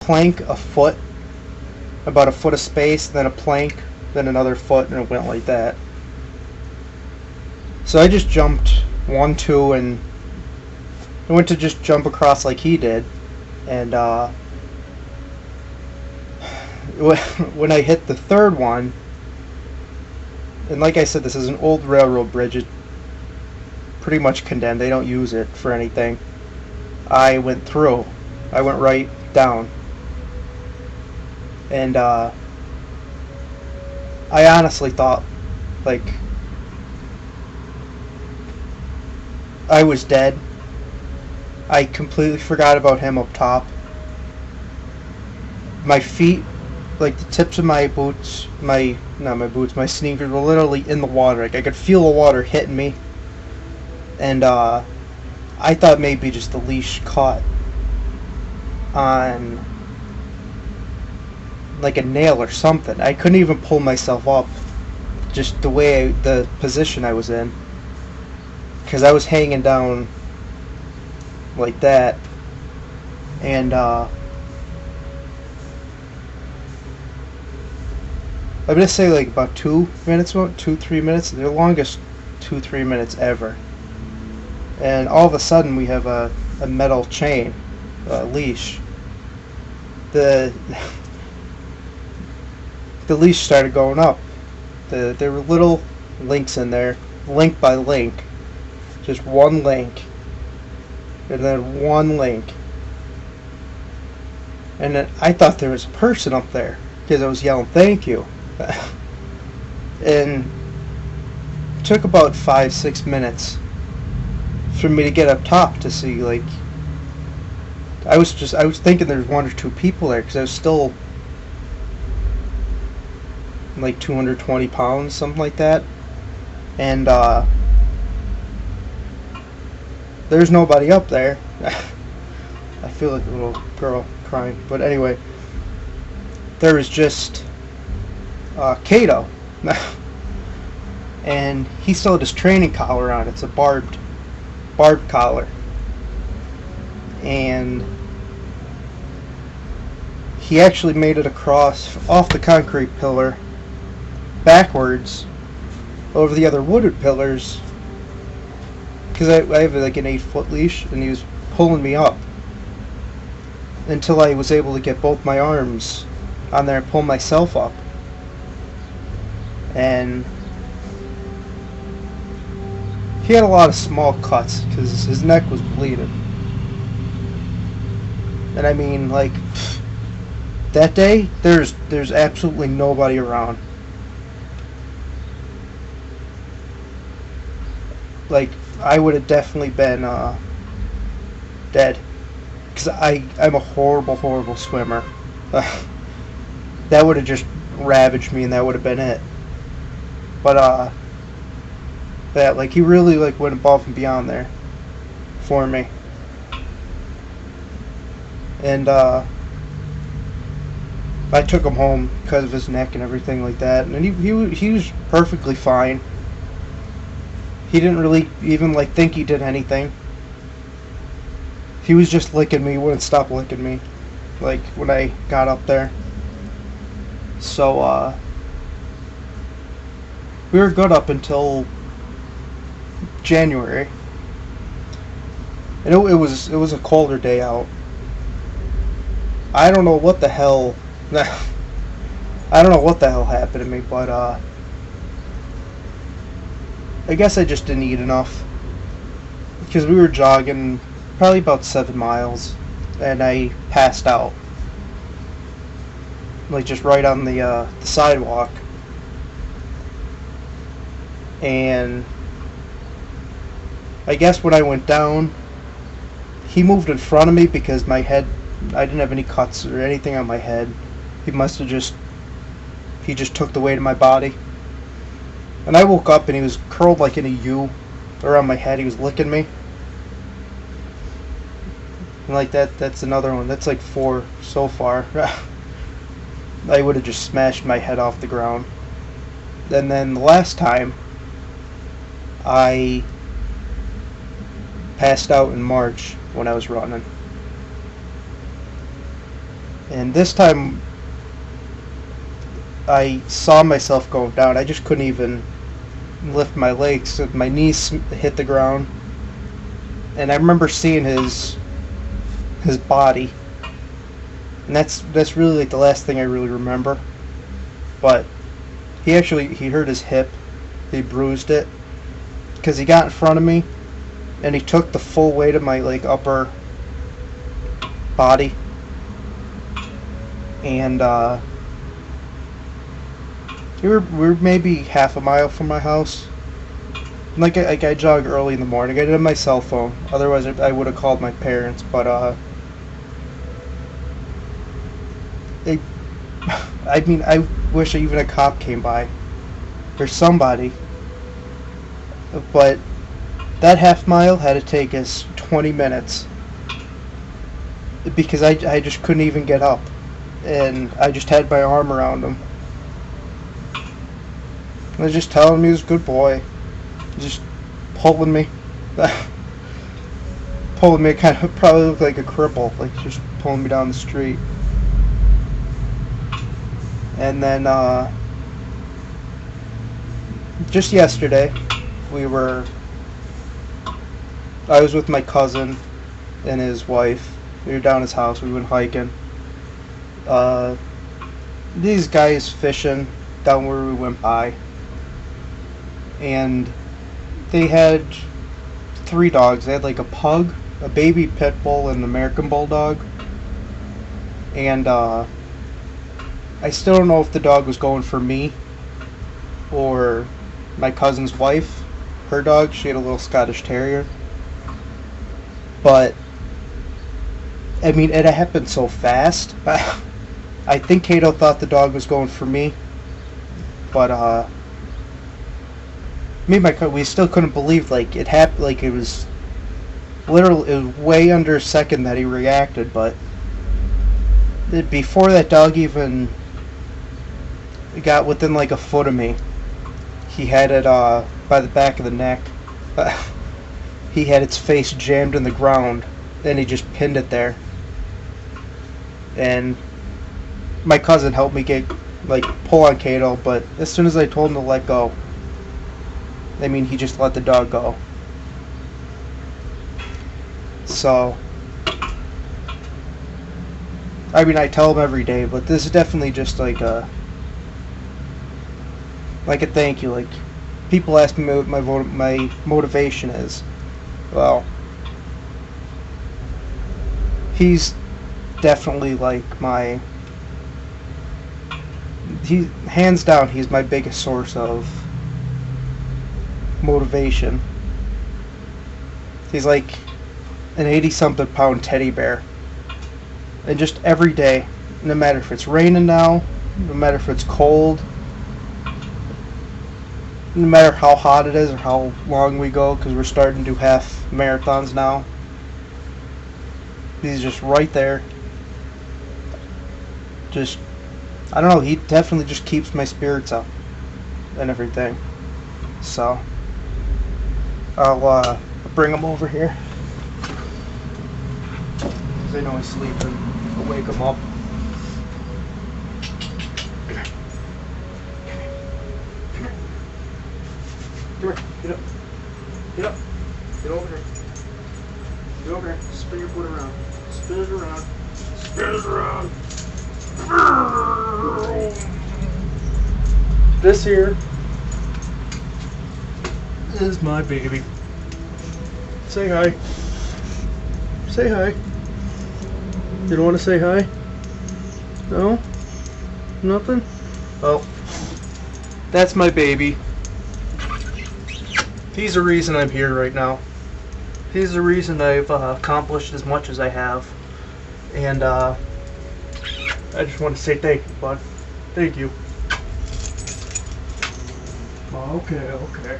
plank, a foot, about a foot of space, then a plank, then another foot, and it went like that. So I just jumped 1, 2, and I went to just jump across like he did, and when I hit the third one, and like I said, this is an old railroad bridge. It's pretty much condemned. They don't use it for anything. I went through. I went right down. And I honestly thought, like, I was dead. I completely forgot about him up top. My feet, like the tips of my boots, my sneakers were literally in the water. Like I could feel the water hitting me. And I thought maybe just the leash caught on like a nail or something. I couldn't even pull myself up, just the way the position I was in, because I was hanging down like that. And I'm gonna say like about 2 minutes, 3 minutes, the longest 2-3 minutes ever. And all of a sudden we have a metal chain, leash. The leash started going up. There were little links in there, link by link, just one link, and then one link. And then I thought there was a person up there because I was yelling "thank you." And it took about 5-6 minutes for me to get up top to see, like, I was thinking there was 1 or 2 people there because I was still like 220 pounds, something like that. And there's nobody up there. I feel like a little girl crying, but anyway, there was just Kato. And he still had his training collar on. It's a barbed collar. And he actually made it across off the concrete pillar backwards over the other wooded pillars, because I have like an 8-foot leash, and he was pulling me up until I was able to get both my arms on there and pull myself up. And he had a lot of small cuts because his neck was bleeding. And I mean, like, that day, there's absolutely nobody around. Like, I would have definitely been dead, because I'm a horrible swimmer. That would have just ravaged me, and that would have been it. But that, like, he really, like, went above and beyond there for me. And I took him home because of his neck and everything like that, and he was perfectly fine. He didn't really even, like, think he did anything. He was just licking me, wouldn't stop licking me, like, when I got up there. So we were good up until January, and it was a colder day out. I don't know what the hell happened to me, but I guess I just didn't eat enough, because we were jogging probably about 7 miles, and I passed out, like, just right on the sidewalk. And I guess when I went down, he moved in front of me because my head, I didn't have any cuts or anything on my head. He just took the weight of my body. And I woke up and he was curled like in a U around my head. He was licking me. And like that's another one. That's like 4 so far. I would have just smashed my head off the ground. And then the last time, I passed out in March when I was running. And this time I saw myself going down. I just couldn't even lift my legs. My knees hit the ground. And I remember seeing his body. And that's really like the last thing I really remember. But he hurt his hip. He bruised it because he got in front of me and he took the full weight of my like upper body. And we were maybe half a mile from my house. Like I jog early in the morning. I didn't have my cell phone. Otherwise, I would have called my parents. But I mean, I wish even a cop came by or somebody. But that half mile had to take us 20 minutes because I just couldn't even get up, and I just had my arm around him. I was just telling him he was a good boy, just pulling me, pulling me. Kind of probably looked like a cripple, like just pulling me down the street. And then just yesterday, I was with my cousin and his wife. We were down at his house. We went hiking. These guys fishing down where we went by, and they had 3 dogs. They had like a pug, a baby pit bull, and an American bulldog. And I still don't know if the dog was going for me or my cousin's wife. Her dog, she had a little Scottish Terrier. But I mean, it happened so fast. I think Kato thought the dog was going for me, but me and we still couldn't believe like it happened. Like it was literally, it was way under a second that he reacted. But before that dog even got within like a foot of me, he had it by the back of the neck. He had its face jammed in the ground, and he just pinned it there. And my cousin helped me pull on Kato, but as soon as I told him to let go, I mean, he just let the dog go. So, I mean, I tell him every day, but this is definitely just like a thank you. Like, people ask me what my motivation is. Well, he's definitely like hands down, he's my biggest source of motivation. He's like an 80-something pound teddy bear. And just every day, no matter if it's raining now, no matter if it's cold, no matter how hot it is or how long we go, because we're starting to do half marathons now, he's just right there. Just, I don't know, he definitely just keeps my spirits up and everything. So, I'll bring him over here, because I know he's sleeping. I'll wake him up. Come here, get up. Get up. Get over here. Get over here. Spin your foot around. Spin it around. Spin it around. This here is my baby. Say hi. Say hi. You don't want to say hi? No? Nothing? Well, that's my baby. He's the reason I'm here right now. He's the reason I've accomplished as much as I have. And I just want to say thank you, bud. Thank you. Okay, okay.